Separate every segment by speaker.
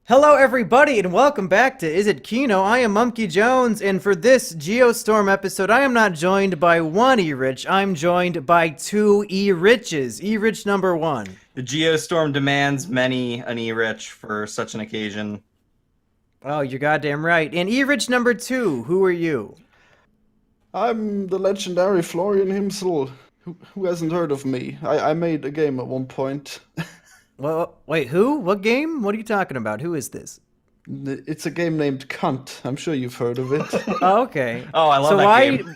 Speaker 1: Hello, everybody, and welcome back to It Kino. I am Mumkey Jones, and for this Geostorm episode, I am not joined by one E-Rich. I'm joined by two E-Riches. E-Rich number one.
Speaker 2: The Geostorm demands many an E-Rich for such an occasion.
Speaker 1: Oh, you're goddamn right. And E-Rich number two, who are you?
Speaker 3: I'm the legendary Florian himself. Who hasn't heard of me? I made a game at one point.
Speaker 1: Well, wait, who? What game? What are you talking about? Who is this?
Speaker 3: It's a game named Cunt. I'm sure you've heard of it.
Speaker 1: Oh, okay.
Speaker 2: Oh, I love
Speaker 1: so
Speaker 2: that
Speaker 1: why,
Speaker 2: game.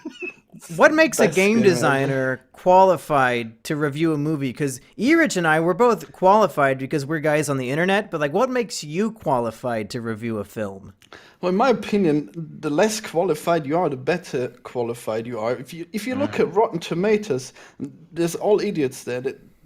Speaker 1: What makes a
Speaker 3: Best
Speaker 1: game
Speaker 3: game ever.
Speaker 1: designer qualified to review a movie? Because E-Rich and I, we're both qualified because we're guys on the internet, but like, what makes you qualified to review a film?
Speaker 3: Well, in my opinion, the less qualified you are, the better qualified you are. If you look at Rotten Tomatoes, there's all idiots there.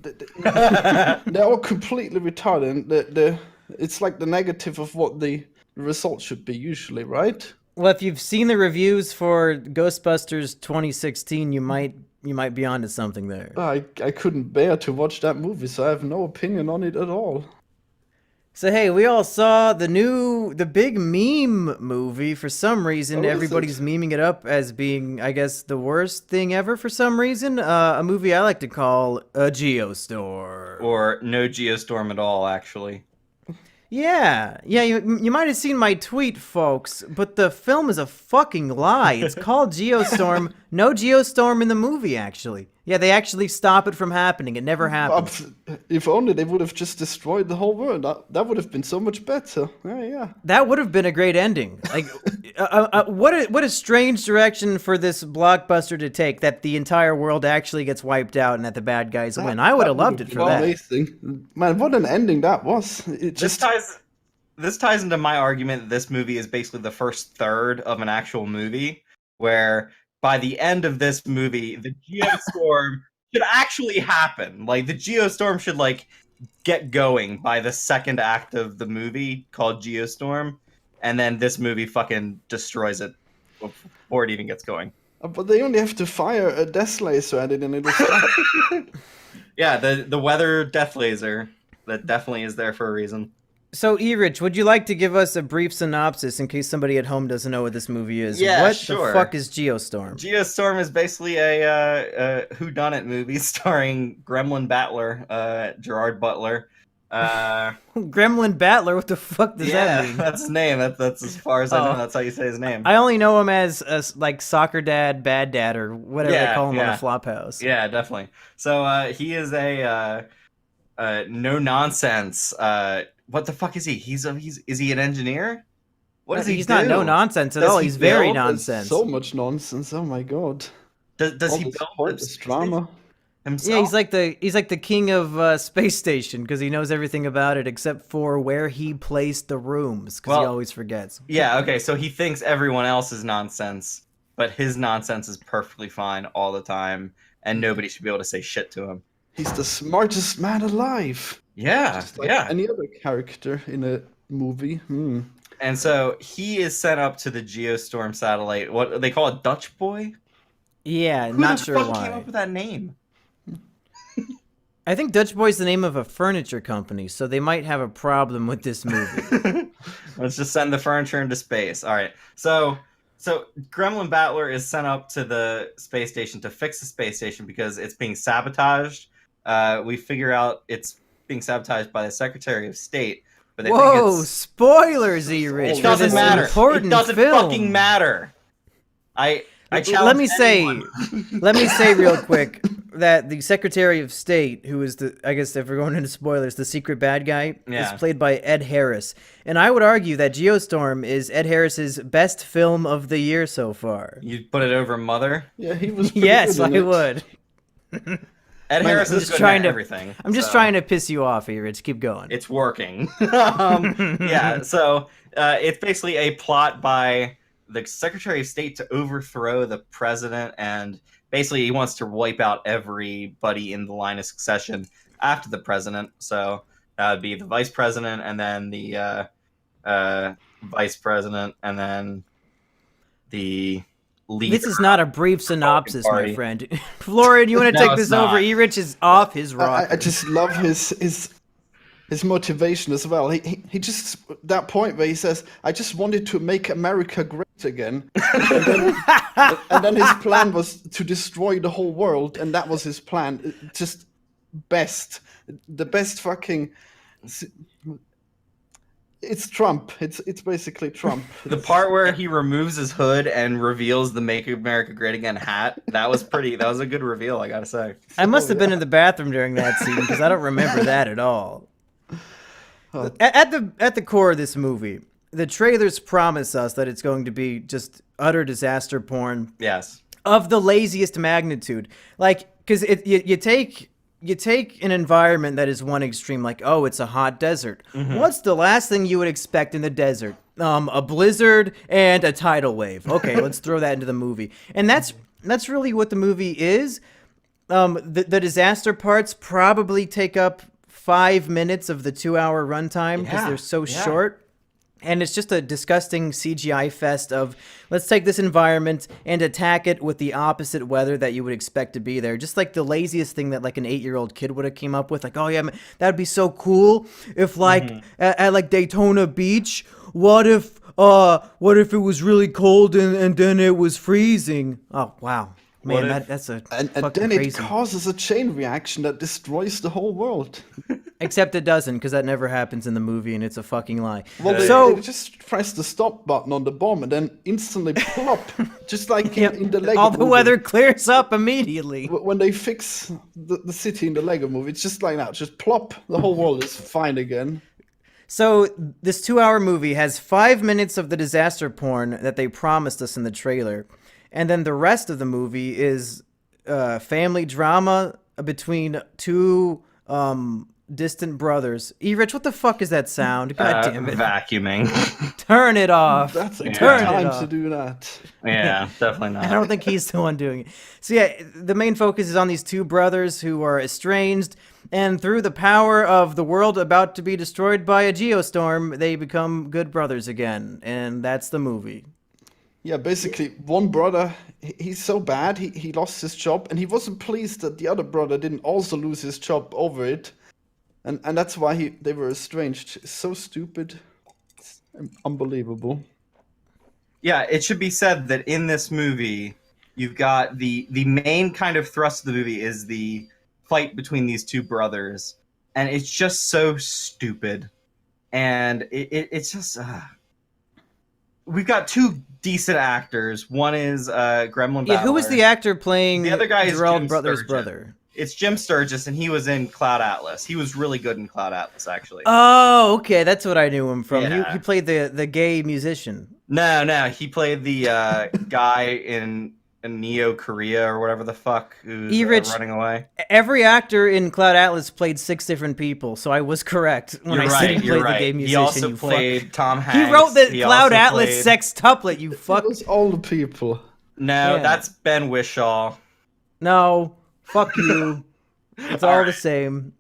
Speaker 3: They're all completely retarded. And it's like the negative of what the result should be usually, right?
Speaker 1: Well, if you've seen the reviews for Ghostbusters 2016, you might be onto something there.
Speaker 3: I couldn't bear to watch that movie, so I have no opinion on it at all.
Speaker 1: So hey, we all saw the big meme movie. For some reason,
Speaker 3: Oh, is
Speaker 1: everybody's
Speaker 3: it?
Speaker 1: memeing it up as being, I guess, the worst thing ever for some reason. A movie I like to call a Geostorm.
Speaker 2: Or no Geostorm at all, actually.
Speaker 1: Yeah, you might have seen my tweet, folks, but the film is a fucking lie. It's called Geostorm. No Geostorm in the movie, actually. Yeah, they actually stop it from happening. It never happened.
Speaker 3: If only they would have just destroyed the whole world. That would have been so much better. Yeah.
Speaker 1: That would have been a great ending. Like, what a strange direction for this blockbuster to take. That the entire world actually gets wiped out and that the bad guys win. I would have loved it for that.
Speaker 3: Amazing. Man, what an ending that was. It
Speaker 2: This
Speaker 3: just
Speaker 2: ties into my argument that this movie is basically the first third of an actual movie, where by the end of this movie, the Geostorm should actually happen. Like, the Geostorm should, like, get going by the second act of the movie called Geostorm, and then this movie fucking destroys it before it even gets going.
Speaker 3: but they only have to fire a death laser at it and it'll stop.
Speaker 2: Yeah, the weather death laser that definitely is there for a reason.
Speaker 1: So, E-Rich, would you like to give us a brief synopsis in case somebody at home doesn't know what this movie is?
Speaker 2: Yeah,
Speaker 1: what
Speaker 2: sure.
Speaker 1: the fuck is Geostorm?
Speaker 2: Geostorm is basically a whodunit movie starring Gremlin Battler, Gerard Butler.
Speaker 1: Gremlin Battler? What the fuck does that mean?
Speaker 2: That's his name. That's as far as I know. That's how you say his name.
Speaker 1: I only know him as like soccer dad, bad dad, or whatever they
Speaker 2: Yeah,
Speaker 1: call him on
Speaker 2: yeah.
Speaker 1: the Flophouse.
Speaker 2: Yeah, definitely. So he is a no nonsense. What the fuck is he? Is he an engineer? What does he
Speaker 1: He's
Speaker 2: do?
Speaker 1: not no nonsense at
Speaker 2: Does
Speaker 1: all.
Speaker 2: he
Speaker 1: He's very
Speaker 2: build?
Speaker 1: nonsense.
Speaker 3: So much nonsense. Oh my god.
Speaker 2: Does
Speaker 3: All
Speaker 2: he
Speaker 3: this
Speaker 2: build
Speaker 3: pointless
Speaker 2: the
Speaker 3: drama.
Speaker 2: himself?
Speaker 1: Yeah, he's like the king of Space Station because he knows everything about it except for where he placed the rooms because he
Speaker 2: Well,
Speaker 1: always forgets.
Speaker 2: Yeah, okay, so he thinks everyone else is nonsense, but his nonsense is perfectly fine all the time, and nobody should be able to say shit to him.
Speaker 3: He's the smartest man alive.
Speaker 2: Yeah,
Speaker 3: Just like
Speaker 2: yeah.
Speaker 3: any other character in a movie.
Speaker 2: And so he is sent up to the Geostorm satellite. What they call it, Dutch Boy?
Speaker 1: Yeah,
Speaker 2: Who
Speaker 1: not
Speaker 2: the
Speaker 1: sure
Speaker 2: fuck
Speaker 1: why.
Speaker 2: came up with that name?
Speaker 1: I think Dutch Boy's the name of a furniture company, so they might have a problem with this movie.
Speaker 2: Let's just send the furniture into space. All right. So Gremlin Battler is sent up to the space station to fix the space station because it's being sabotaged. We figure out it's being sabotaged by the Secretary of State. But they
Speaker 1: Whoa,
Speaker 2: think it's,
Speaker 1: spoilers, E-Rich.
Speaker 2: it
Speaker 1: for
Speaker 2: doesn't
Speaker 1: this
Speaker 2: matter. It
Speaker 1: important
Speaker 2: doesn't
Speaker 1: film.
Speaker 2: fucking matter. I challenge
Speaker 1: Let me say,
Speaker 2: anyone.
Speaker 1: let me say real quick that the Secretary of State, who is I guess if we're going into spoilers, the secret bad guy,
Speaker 2: Yeah.
Speaker 1: is played by Ed Harris. And I would argue that Geostorm is Ed Harris's best film of the year so far.
Speaker 2: You put it over Mother.
Speaker 3: Yeah, he was pretty
Speaker 1: Yes,
Speaker 3: good in
Speaker 1: I
Speaker 3: it.
Speaker 1: would.
Speaker 2: Ed Harris
Speaker 1: I'm
Speaker 2: is
Speaker 1: just
Speaker 2: good
Speaker 1: trying
Speaker 2: at
Speaker 1: to-
Speaker 2: everything.
Speaker 1: I'm just
Speaker 2: so
Speaker 1: trying to piss you off, E-Rich. Keep going.
Speaker 2: It's working. Yeah, so it's basically a plot by the Secretary of State to overthrow the president, and basically he wants to wipe out everybody in the line of succession after the president. So that would be the vice president, and then the vice president, and then the leader.
Speaker 1: This is not a brief synopsis, my
Speaker 2: Party.
Speaker 1: friend. Florian, you want to
Speaker 2: No,
Speaker 1: take
Speaker 2: it's
Speaker 1: this over?
Speaker 2: not.
Speaker 1: E-Rich is off his rocker.
Speaker 3: I just love his his motivation as well. He just that point where he says, "I just wanted to make America great again," and then his plan was to destroy the whole world, and that was his plan. Just the best fucking. It's Trump. It's basically Trump.
Speaker 2: The part where he removes his hood and reveals the "Make America Great Again" hat, that was a good reveal, I gotta say.
Speaker 1: I must have been in the bathroom during that scene because I don't remember that at all. At the core of this movie, the trailers promise us that it's going to be just utter disaster porn.
Speaker 2: Yes.
Speaker 1: Of the laziest magnitude. Like, because you take an environment that is one extreme, like, oh, it's a hot desert.
Speaker 2: Mm-hmm.
Speaker 1: What's the last thing you would expect in the desert? A blizzard and a tidal wave. Okay, let's throw that into the movie. And that's really what the movie is. The disaster parts probably take up 5 minutes of the 2-hour runtime because they're so short. And it's just a disgusting CGI fest of, let's take this environment and attack it with the opposite weather that you would expect to be there. Just like the laziest thing that like an 8-year-old kid would have came up with. Like, oh yeah, man, that'd be so cool if like at like Daytona Beach, what if it was really cold and then it was freezing? Oh, wow. Man, that's a
Speaker 3: and
Speaker 1: fucking
Speaker 3: then
Speaker 1: crazy.
Speaker 3: it causes a chain reaction that destroys the whole world.
Speaker 1: Except it doesn't, because that never happens in the movie, and it's a fucking lie.
Speaker 3: Well,
Speaker 1: so
Speaker 3: they just press the stop button on the bomb and then instantly plop, just like in the Lego
Speaker 1: all the
Speaker 3: movie.
Speaker 1: weather clears up immediately.
Speaker 3: When they fix the city in the Lego movie, it's just like that. Just plop, the whole world is fine again.
Speaker 1: So this 2-hour movie has 5 minutes of the disaster porn that they promised us in the trailer. And then the rest of the movie is family drama between two distant brothers. E-Rich, what the fuck is that sound? God damn it.
Speaker 2: Vacuuming.
Speaker 1: Turn it off.
Speaker 3: That's a good
Speaker 1: Turn it
Speaker 3: time
Speaker 1: off.
Speaker 3: to do that.
Speaker 2: Yeah, definitely not.
Speaker 1: I don't think he's the one doing it. So yeah, the main focus is on these two brothers who are estranged, and through the power of the world about to be destroyed by a geostorm, they become good brothers again. And that's the movie.
Speaker 3: Yeah, basically, one brother, he's so bad, he lost his job, and he wasn't pleased that the other brother didn't also lose his job over it. And that's why they were estranged. It's so stupid. It's unbelievable.
Speaker 2: Yeah, it should be said that in this movie, you've got the main kind of thrust of the movie is the fight between these two brothers. And it's just so stupid. And it's just... We've got two decent actors. One is Gremlin
Speaker 1: Yeah, who was
Speaker 2: Battler.
Speaker 1: the actor playing
Speaker 2: The other guy is
Speaker 1: Gerald
Speaker 2: Jim
Speaker 1: Butler's
Speaker 2: Sturgis.
Speaker 1: brother?
Speaker 2: It's Jim Sturgis, and he was in Cloud Atlas. He was really good in Cloud Atlas, actually.
Speaker 1: Oh, okay, that's what I knew him from.
Speaker 2: Yeah.
Speaker 1: He played the gay musician.
Speaker 2: No, he played the guy in Neo Korea or whatever the fuck who's
Speaker 1: E-Rich,
Speaker 2: running away.
Speaker 1: Every actor in Cloud Atlas played 6 different people, so I was correct when I said he played the gay musician.
Speaker 2: He also
Speaker 1: you
Speaker 2: played
Speaker 1: fuck.
Speaker 2: Tom Hanks.
Speaker 1: He wrote the
Speaker 2: He
Speaker 1: Cloud
Speaker 2: also
Speaker 1: Atlas
Speaker 2: played-
Speaker 1: sextuplet, you fuck.
Speaker 3: It was all the people.
Speaker 2: No,
Speaker 1: Yeah.
Speaker 2: that's Ben Whishaw.
Speaker 1: No, fuck you. It's all the
Speaker 2: right.
Speaker 1: same.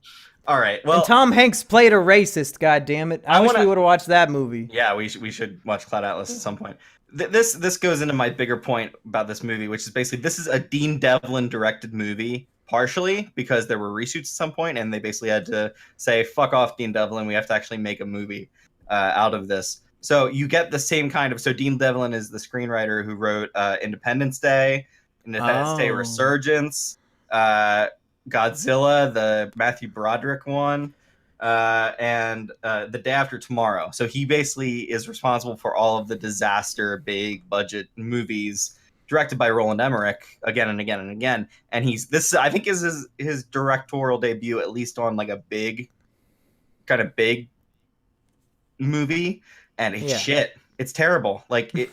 Speaker 2: All right, well,
Speaker 1: And Tom Hanks played a racist, God damn it! I wish
Speaker 2: wanna-
Speaker 1: we would have watched that movie.
Speaker 2: yeah, we should watch Cloud Atlas at some point. This goes into my bigger point about this movie, which is basically this is a Dean Devlin directed movie, partially because there were reshoots at some point, and they basically had to say, "Fuck off, Dean Devlin. We have to actually make a movie out of this." So you get the same kind of. So Dean Devlin is the screenwriter who wrote Independence Day, Independence Day
Speaker 1: Oh.
Speaker 2: Resurgence, Godzilla, the Matthew Broderick one. And The Day After Tomorrow. So he basically is responsible for all of the disaster, big budget movies directed by Roland Emmerich again and again and again. And this I think is his directorial debut, at least on like a big movie. And it's
Speaker 1: Yeah.
Speaker 2: shit. It's terrible. Like it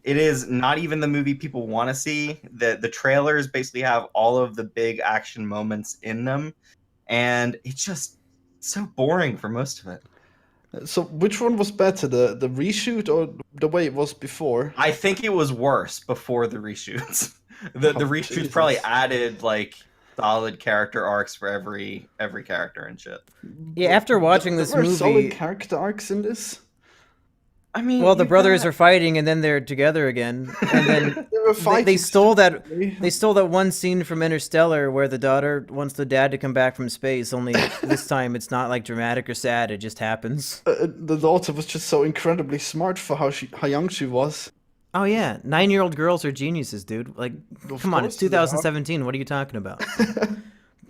Speaker 2: is not even the movie people want to see. The trailers basically have all of the big action moments in them, and it's just so boring for most of it.
Speaker 3: So which one was better, the reshoot or the way it was before?
Speaker 2: I think it was worse before the reshoots. The
Speaker 3: Oh,
Speaker 2: reshoots
Speaker 3: Jesus.
Speaker 2: probably added like solid character arcs for every character and shit.
Speaker 1: Yeah, after watching
Speaker 3: There
Speaker 1: this
Speaker 3: were solid
Speaker 1: movie,
Speaker 3: character arcs in this.
Speaker 2: I mean,
Speaker 1: Well, the
Speaker 2: you
Speaker 1: brothers
Speaker 2: got-
Speaker 1: are fighting, and then they're together again, and then
Speaker 3: They were fighting.
Speaker 1: they stole that.
Speaker 3: stupidly.
Speaker 1: They stole that one scene from Interstellar where the daughter wants the dad to come back from space. Only this time it's not like dramatic or sad; it just happens.
Speaker 3: The daughter was just so incredibly smart for how young she was.
Speaker 1: Oh yeah, 9-year-old girls are geniuses, dude. Like,
Speaker 3: Of
Speaker 1: come on, it's
Speaker 3: course they are.
Speaker 1: 2017. What are you talking about?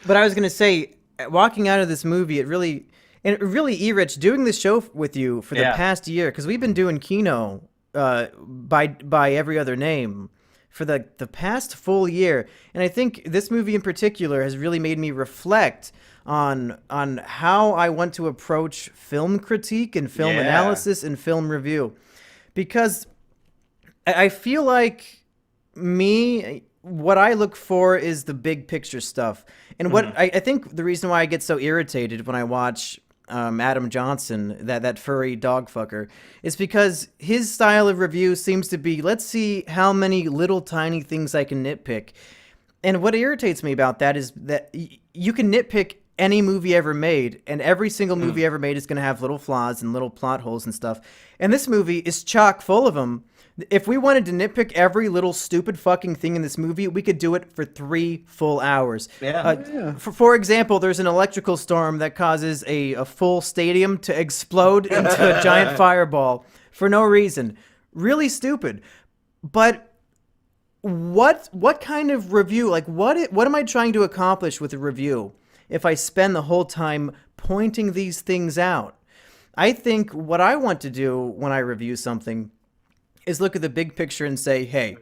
Speaker 1: But I was gonna say, walking out of this movie, it really, E-Rich, doing this show with you for the
Speaker 2: Yeah.
Speaker 1: past year, because we've been doing Kino by every other name for the past full year, and I think this movie in particular has really made me reflect on how I want to approach film critique and film
Speaker 2: Yeah.
Speaker 1: analysis and film review, because I feel like what I look for is the big picture stuff. And what I think the reason why I get so irritated when I watch Adam Johnson, that furry dog fucker, is because his style of review seems to be, let's see how many little tiny things I can nitpick. And what irritates me about that is that you can nitpick any movie ever made, and every single movie ever made is going to have little flaws and little plot holes and stuff. And this movie is chock full of them. If we wanted to nitpick every little stupid fucking thing in this movie, we could do it for 3 full hours.
Speaker 2: Yeah.
Speaker 1: For example, there's an electrical storm that causes a full stadium to explode into a giant fireball for no reason. Really stupid. But what kind of review, like what am I trying to accomplish with a review if I spend the whole time pointing these things out? I think what I want to do when I review something is look at the big picture and say, hey,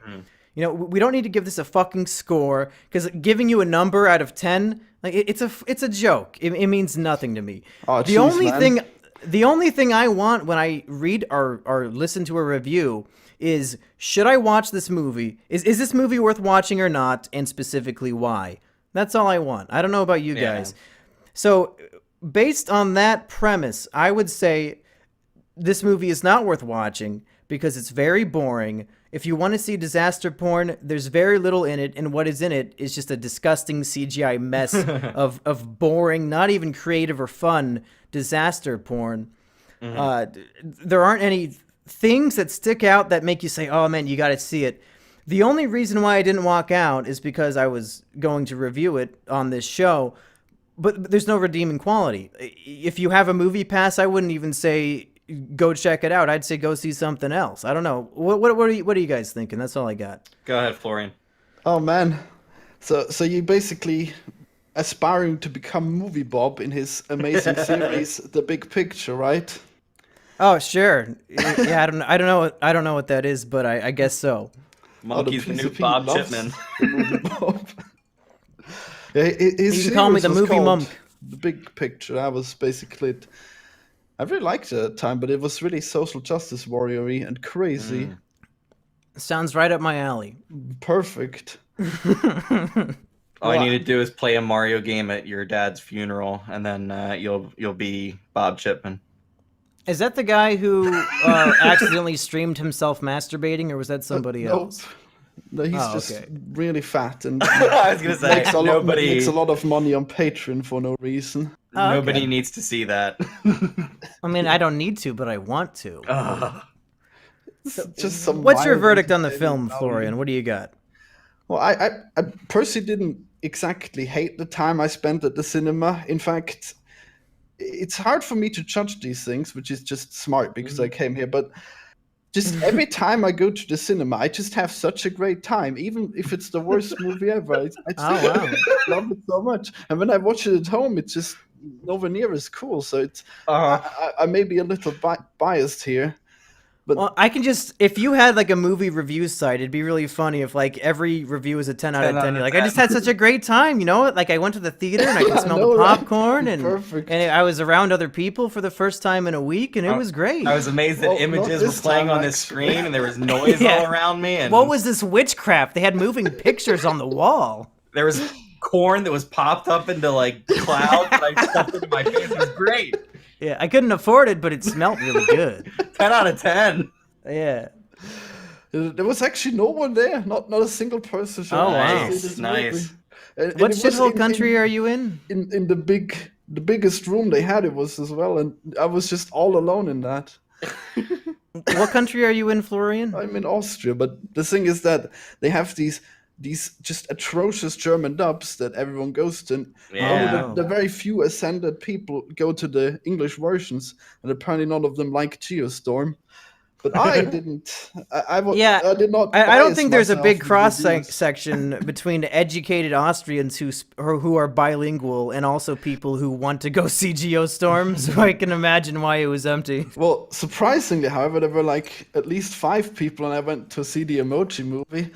Speaker 1: we don't need to give this a fucking score, because giving you a number out of 10, like it's a joke. It means nothing to me.
Speaker 3: Oh,
Speaker 1: the
Speaker 3: jeez,
Speaker 1: only thing I want when I read or listen to a review is, should I watch this movie? Is this movie worth watching or not, and specifically why? That's all I want. I don't know about you
Speaker 2: Yeah.
Speaker 1: guys. So based on that premise, I would say this movie is not worth watching because it's very boring. If you want to see disaster porn, there's very little in it, and what is in it is just a disgusting CGI mess of boring, not even creative or fun disaster porn. There aren't any things that stick out that make you say, oh man, you got to see it. The only reason why I didn't walk out is because I was going to review it on this show, but there's no redeeming quality. If you have a movie pass, I wouldn't even say go check it out. I'd say go see something else. I don't know. What are you guys thinking? That's all I got.
Speaker 2: Go ahead, Florian.
Speaker 3: Oh man, so you basically aspiring to become Movie Bob in his amazing series, The Big Picture, right?
Speaker 1: Oh sure. Yeah, I don't know what that is, but I guess so.
Speaker 2: Monkey's the
Speaker 3: piece
Speaker 2: new
Speaker 3: of pea
Speaker 2: Bob
Speaker 3: loves
Speaker 2: Chipman.
Speaker 3: the Movie Bob. Yeah, his
Speaker 1: You can call me
Speaker 3: series
Speaker 1: the
Speaker 3: was
Speaker 1: movie
Speaker 3: called
Speaker 1: monk.
Speaker 3: The Big Picture. That was basically it. I really liked it at the time, but it was really social justice warrior-y and crazy.
Speaker 1: Sounds right up my alley.
Speaker 3: Perfect.
Speaker 2: All you need to do is play a Mario game at your dad's funeral, and then you'll be Bob Chipman.
Speaker 1: Is that the guy who accidentally streamed himself masturbating, or was that somebody
Speaker 3: Nope.
Speaker 1: else?
Speaker 3: No, he's
Speaker 1: Oh,
Speaker 3: just
Speaker 1: okay.
Speaker 3: really fat and
Speaker 2: I was gonna say
Speaker 3: makes
Speaker 2: nobody
Speaker 3: a lot of money on Patreon for no reason.
Speaker 1: Oh, okay.
Speaker 2: nobody needs to see that.
Speaker 1: I mean, I don't need to, but I want to.
Speaker 3: Just some.
Speaker 1: What's your
Speaker 3: wild
Speaker 1: verdict on the
Speaker 3: entertainment
Speaker 1: film,
Speaker 3: value.
Speaker 1: Florian? What do you got?
Speaker 3: Well, I personally didn't exactly hate the time I spent at the cinema. In fact, it's hard for me to judge these things, which is just smart because I came here. But just every time I go to the cinema, I just have such a great time, even if it's the worst movie ever. I
Speaker 1: Oh, wow.
Speaker 3: love it so much. And when I watch it at home, it's just nowhere near as cool. So it's I may be a little biased here. But
Speaker 1: Well, I can just, if you had like a movie review site, it'd be really funny if like every review was a 10 out of 10. You're like, I just had such a great time, you know? Like I went to the theater and I could smell
Speaker 3: know,
Speaker 1: the
Speaker 3: right?
Speaker 1: popcorn and
Speaker 3: Perfect.
Speaker 1: I was around other people for the first time in a week and it was great.
Speaker 2: I was amazed that
Speaker 3: Well, not
Speaker 2: images were
Speaker 3: this
Speaker 2: playing
Speaker 3: time,
Speaker 2: on this
Speaker 3: actually.
Speaker 2: screen, and there was noise
Speaker 1: Yeah.
Speaker 2: all around me. And
Speaker 1: What was this witchcraft? They had moving pictures on the wall.
Speaker 2: there was corn that was popped up into like clouds that I stuffed into my face. It was great.
Speaker 1: Yeah, I couldn't afford it, but it smelled really good.
Speaker 2: 10 out of 10.
Speaker 1: Yeah.
Speaker 3: there was actually no one there, not a single person.
Speaker 1: Oh, wow.
Speaker 2: Nice.
Speaker 3: And
Speaker 1: What
Speaker 3: it was
Speaker 1: shithole country are you in?
Speaker 3: in the biggest room they had it was as well, and I was just all alone in that.
Speaker 1: What country are you in, Florian?
Speaker 3: I'm in Austria, but the thing is that they have these just atrocious German dubs that everyone goes to. And only
Speaker 2: Yeah.
Speaker 3: the very few ascended people go to the English versions, and apparently none of them like Geostorm. But I didn't.
Speaker 1: Yeah,
Speaker 3: I did not.
Speaker 1: I don't
Speaker 3: bias
Speaker 1: think there's a
Speaker 3: myself
Speaker 1: big
Speaker 3: with
Speaker 1: cross
Speaker 3: reviews.
Speaker 1: section between educated Austrians who are bilingual and also people who want to go see Geostorm. So I can imagine why it was empty.
Speaker 3: Well, surprisingly, however, there were like at least 5 people, and I went to see the Emoji Movie.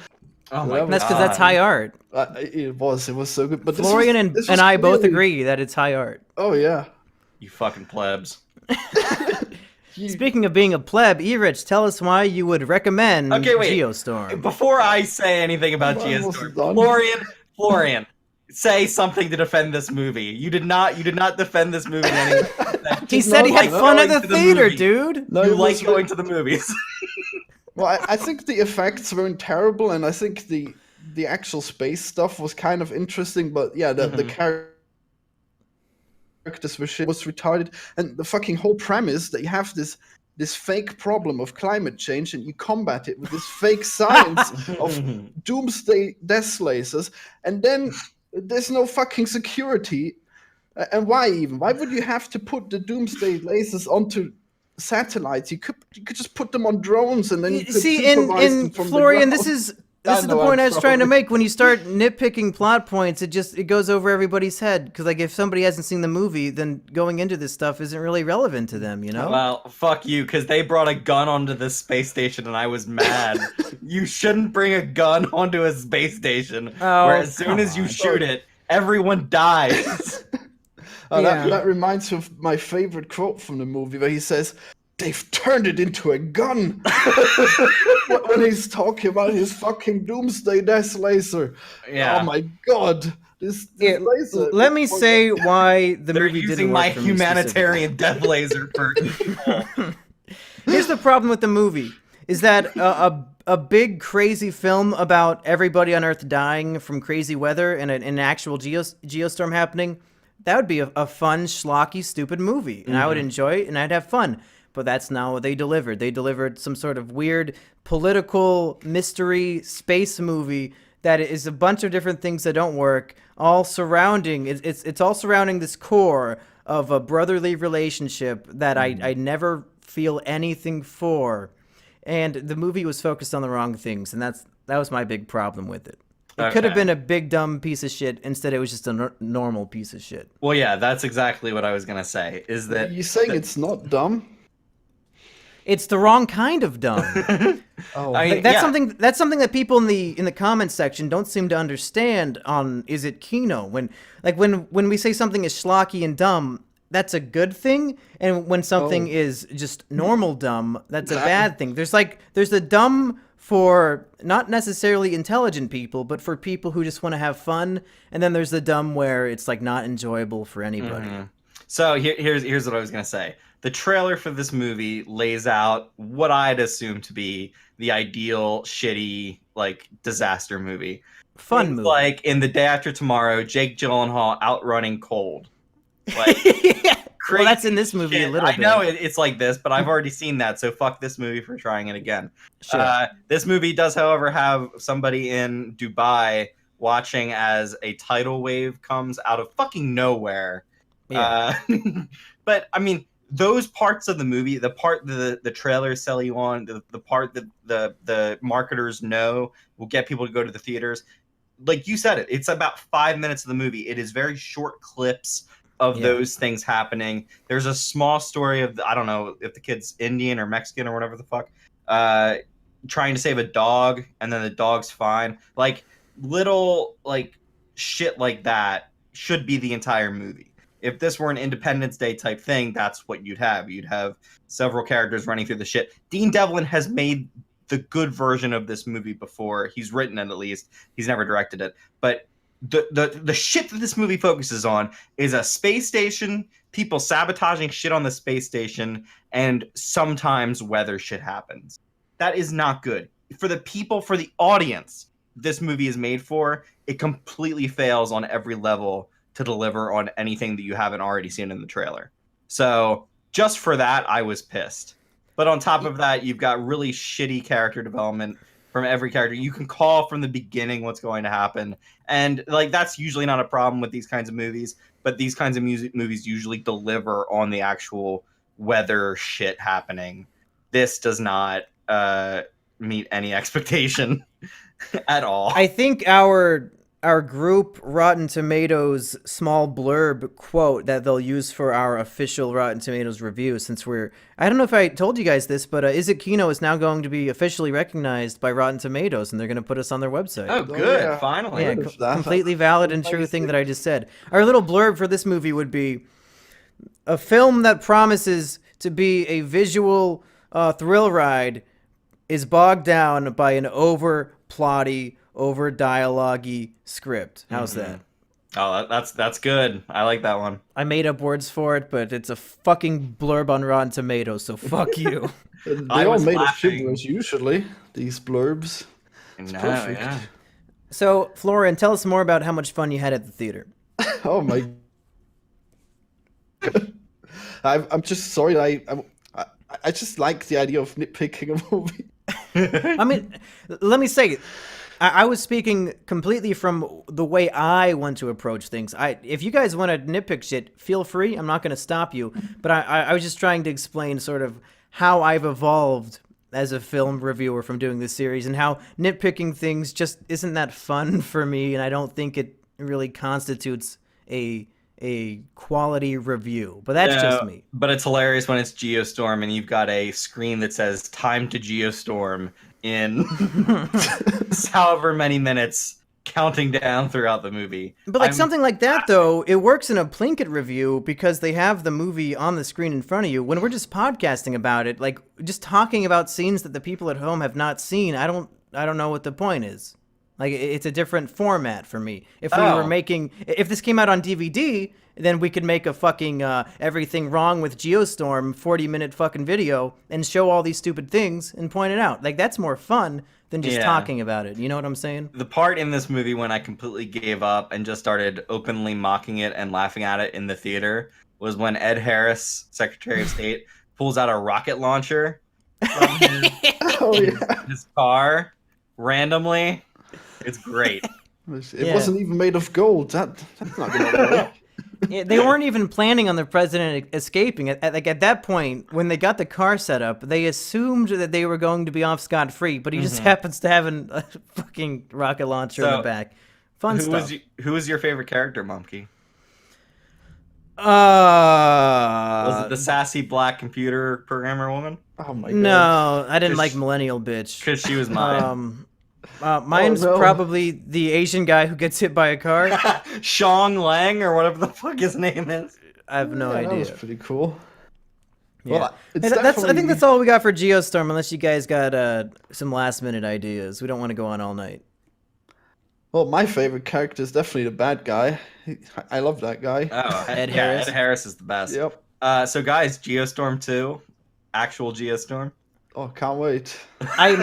Speaker 2: Oh
Speaker 3: So
Speaker 2: my
Speaker 3: that
Speaker 1: That's
Speaker 3: was
Speaker 1: because that's
Speaker 2: God.
Speaker 1: high art.
Speaker 3: It was so good. But
Speaker 1: Florian
Speaker 3: this
Speaker 1: and
Speaker 3: was
Speaker 1: I both
Speaker 3: clearly-
Speaker 1: agree that it's high art.
Speaker 3: Oh yeah.
Speaker 2: You fucking plebs.
Speaker 1: Speaking of being a pleb, E-Rich, tell us why you would recommend
Speaker 2: Okay, wait.
Speaker 1: Geostorm.
Speaker 2: Before I say anything about
Speaker 3: I'm almost
Speaker 2: Geostorm,
Speaker 3: done.
Speaker 2: Florian, say something to defend this movie. You did not defend this movie in any way.
Speaker 1: He said he had
Speaker 2: like
Speaker 1: fun at
Speaker 2: going
Speaker 1: the
Speaker 2: to the
Speaker 1: theater,
Speaker 2: movie.
Speaker 1: dude.
Speaker 3: No,
Speaker 2: You
Speaker 3: it
Speaker 2: like
Speaker 3: was
Speaker 2: going to the movies.
Speaker 3: Well, I think the effects weren't terrible, and I think the actual space stuff was kind of interesting. But yeah, the characters were shit, was retarded, and the fucking whole premise that you have this fake problem of climate change, and you combat it with this fake science of doomsday death lasers, and then there's no fucking security. And why even? Why would you have to put the doomsday lasers onto satellites? You could just put them on drones, and then you could
Speaker 1: See,
Speaker 3: supervise them
Speaker 1: in
Speaker 3: from
Speaker 1: Florian,
Speaker 3: the
Speaker 1: this
Speaker 3: ground.
Speaker 1: is
Speaker 3: I
Speaker 1: the
Speaker 3: know,
Speaker 1: point
Speaker 3: I'm
Speaker 1: I was trying to
Speaker 3: sorry.
Speaker 1: make. When you start nitpicking plot points, it goes over everybody's head. Because like if somebody hasn't seen the movie, then going into this stuff isn't really relevant to them. You know?
Speaker 2: Well, fuck you, because they brought a gun onto this space station and I was mad. You shouldn't bring a gun onto a space station
Speaker 1: Oh,
Speaker 2: where as soon as you
Speaker 1: come on.
Speaker 2: shoot it, everyone dies.
Speaker 1: Yeah.
Speaker 3: That reminds me of my favorite quote from the movie, where he says, "They've turned it into a gun." When he's talking about his fucking doomsday death laser.
Speaker 2: Yeah.
Speaker 3: Oh my god. This
Speaker 1: Yeah,
Speaker 3: laser.
Speaker 1: let me say why the
Speaker 2: They're
Speaker 1: movie
Speaker 2: using
Speaker 1: didn't
Speaker 2: my
Speaker 1: work for me
Speaker 2: humanitarian death laser for evil.
Speaker 1: Here's the problem with the movie: is that a big crazy film about everybody on Earth dying from crazy weather and an actual geostorm happening, that would be a fun, schlocky, stupid movie, and I would enjoy it and I'd have fun. But that's not what they delivered. They delivered some sort of weird political mystery space movie that is a bunch of different things that don't work, all surrounding it's all surrounding this core of a brotherly relationship that I never feel anything for. And the movie was focused on the wrong things, and that was my big problem with it. It could have
Speaker 2: Okay.
Speaker 1: been a big dumb piece of shit. Instead, it was just a normal piece of shit.
Speaker 2: Well, yeah, that's exactly what I was gonna say. Is that
Speaker 3: You saying it's not dumb?
Speaker 1: It's the wrong kind of dumb.
Speaker 3: Oh,
Speaker 2: I mean,
Speaker 1: Like, that's
Speaker 2: yeah.
Speaker 1: something that people in the comments section don't seem to understand on Is It Kino. When we say something is schlocky and dumb, that's a good thing, and when something is just normal dumb, that's a bad thing. There's the dumb for not necessarily intelligent people, but for people who just want to have fun, and then there's the dumb where it's like not enjoyable for anybody.
Speaker 2: So here's what I was gonna say. The trailer for this movie lays out what I'd assume to be the ideal shitty like disaster movie.
Speaker 1: Fun
Speaker 2: Things
Speaker 1: movie.
Speaker 2: like in The Day After Tomorrow, Jake Gyllenhaal outrunning cold. Like
Speaker 1: Well, that's in this movie
Speaker 2: shit.
Speaker 1: a little
Speaker 2: I
Speaker 1: bit.
Speaker 2: know it's like this, but I've already seen that, so fuck this movie for trying it again.
Speaker 1: Sure.
Speaker 2: This movie does, however, have somebody in Dubai watching as a tidal wave comes out of fucking nowhere.
Speaker 1: Yeah.
Speaker 2: But I mean, those parts of the movie, the part the trailers sell you on, the part that the marketers know will get people to go to the theaters. Like you said, it's about 5 minutes of the movie. It is very short clips of those things happening. There's a small story of I don't know if the kid's Indian or Mexican or whatever the fuck, trying to save a dog, and then the dog's fine. Like little like shit like that should be the entire movie. If this were an Independence Day type thing, that's what you'd have. You'd have several characters running through the shit. Dean Devlin has made the good version of this movie before. He's written it, at least. He's never directed it. But the shit that this movie focuses on is a space station, people sabotaging shit on the space station, and sometimes weather shit happens. That is not good. For the people, for the audience this movie is made for, it completely fails on every level to deliver on anything that you haven't already seen in the trailer. So just for that, I was pissed. But on top of that, you've got really shitty character development from every character. You can call from the beginning what's going to happen, and like that's usually not a problem with these kinds of movies. But these kinds of movies usually deliver on the actual weather shit happening. This does not meet any expectation at all.
Speaker 1: I think our group Rotten Tomatoes small blurb quote that they'll use for our official Rotten Tomatoes review, since I don't know if I told you guys this, but Is It Kino is now going to be officially recognized by Rotten Tomatoes, and they're going to put us on their website.
Speaker 2: Oh, good.
Speaker 3: yeah.
Speaker 2: Finally.
Speaker 1: Yeah, completely valid and true thing that I just said. Our little blurb for this movie would be a film that promises to be a visual thrill ride is bogged down by an over-plotty, over-dialogue-y script. How's that?
Speaker 2: Oh, that's good. I like that one.
Speaker 1: I made up words for it, but it's a fucking blurb on Rotten Tomatoes, so fuck you.
Speaker 3: They
Speaker 2: I
Speaker 3: all
Speaker 2: was
Speaker 3: made of
Speaker 2: laughing.
Speaker 3: gibberish usually, these blurbs.
Speaker 2: No,
Speaker 3: perfect.
Speaker 2: yeah.
Speaker 1: So, Florian, tell us more about how much fun you had at the theater.
Speaker 3: Oh my. I'm just sorry. I just like the idea of nitpicking a movie.
Speaker 1: I mean, let me say, I was speaking completely from the way I want to approach things. If you guys want to nitpick shit, feel free. I'm not going to stop you. But I was just trying to explain sort of how I've evolved as a film reviewer from doing this series, and how nitpicking things just isn't that fun for me, and I don't think it really constitutes a quality review. But that's just me.
Speaker 2: But it's hilarious when it's Geostorm and you've got a screen that says "Time to Geostorm" in however many minutes, counting down throughout the movie.
Speaker 1: But like something like that, though, it works in a Plinkett review because they have the movie on the screen in front of you. When we're just podcasting about it, like just talking about scenes that the people at home have not seen, I don't know what the point is. Like, it's a different format for me. If this came out on DVD, then we could make a fucking everything wrong with Geostorm 40-minute fucking video and show all these stupid things and point it out. Like, that's more fun than just talking about it. You know what I'm saying?
Speaker 2: The part in this movie when I completely gave up and just started openly mocking it and laughing at it in the theater was when Ed Harris, Secretary of State, pulls out a rocket launcher from his car randomly. It's great.
Speaker 3: It wasn't even made of gold. That's not gonna work.
Speaker 1: Yeah, they weren't even planning on the president escaping. At that point, when they got the car set up, they assumed that they were going to be off scot-free, but he just happens to have a fucking rocket launcher in the back. Fun stuff.
Speaker 2: Who was your favorite character, Mumkey?
Speaker 1: Was
Speaker 2: Was it the sassy black computer programmer woman?
Speaker 3: Oh my god.
Speaker 1: No, I didn't like millennial bitch.
Speaker 2: Because she was mine.
Speaker 1: Mine's probably the Asian guy who gets hit by a car.
Speaker 2: Shong Lang, or whatever the fuck his name is.
Speaker 1: I have no idea.
Speaker 3: That was pretty cool.
Speaker 1: Yeah.
Speaker 3: Well,
Speaker 1: I think that's all we got for Geostorm, unless you guys got some last minute ideas. We don't want to go on all night.
Speaker 3: Well, my favorite character is definitely the bad guy. I love that guy.
Speaker 2: Oh,
Speaker 1: Ed Harris.
Speaker 2: Ed Harris is the best.
Speaker 3: Yep.
Speaker 2: So guys, Geostorm 2, actual Geostorm.
Speaker 3: Oh, can't wait.
Speaker 1: I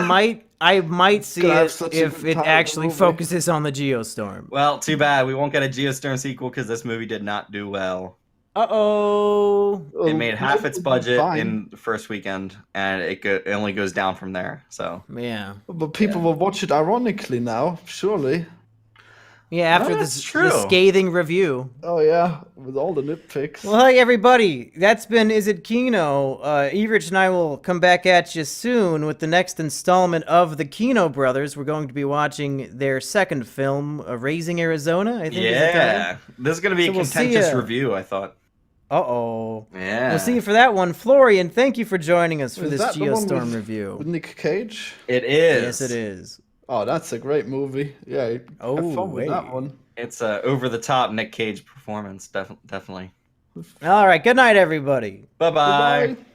Speaker 1: might see
Speaker 3: Gonna have
Speaker 1: it
Speaker 3: such a
Speaker 1: if
Speaker 3: good
Speaker 1: it
Speaker 3: time with
Speaker 1: actually
Speaker 3: the movie.
Speaker 1: focuses on the Geostorm.
Speaker 2: Well, too bad we won't get a Geostorm sequel because this movie did not do well.
Speaker 1: Uh-oh.
Speaker 2: It made half its budget
Speaker 3: Fine.
Speaker 2: in the first weekend, and it only goes down from there. So
Speaker 1: Yeah.
Speaker 3: But people will watch it ironically now, surely.
Speaker 1: Yeah, after
Speaker 2: Well,
Speaker 1: this
Speaker 2: that's true.
Speaker 1: scathing review.
Speaker 3: Oh yeah, with all the nitpicks.
Speaker 1: Well, hey, everybody. That's been Is It Kino. Everich and I will come back at you soon with the next installment of the Kino Brothers. We're going to be watching their second film, Raising Arizona, I think is the title.
Speaker 2: yeah, this is gonna be
Speaker 1: So
Speaker 2: a
Speaker 1: we'll see
Speaker 2: contentious
Speaker 1: ya.
Speaker 2: review. I thought.
Speaker 1: Uh-oh.
Speaker 2: Yeah,
Speaker 1: We'll see you for that one. Florian, thank you for joining us for
Speaker 3: Is
Speaker 1: this
Speaker 3: that the one
Speaker 1: Geostorm
Speaker 3: with
Speaker 1: review.
Speaker 3: Nick Cage?
Speaker 2: it is.
Speaker 1: Yes, it is.
Speaker 3: Oh, that's a great movie. Yeah,
Speaker 1: Oh,
Speaker 3: have fun with that
Speaker 1: wait.
Speaker 3: one.
Speaker 2: It's a over the top Nick Cage performance, definitely.
Speaker 1: All right, good night, everybody.
Speaker 2: Bye bye.
Speaker 3: Goodbye.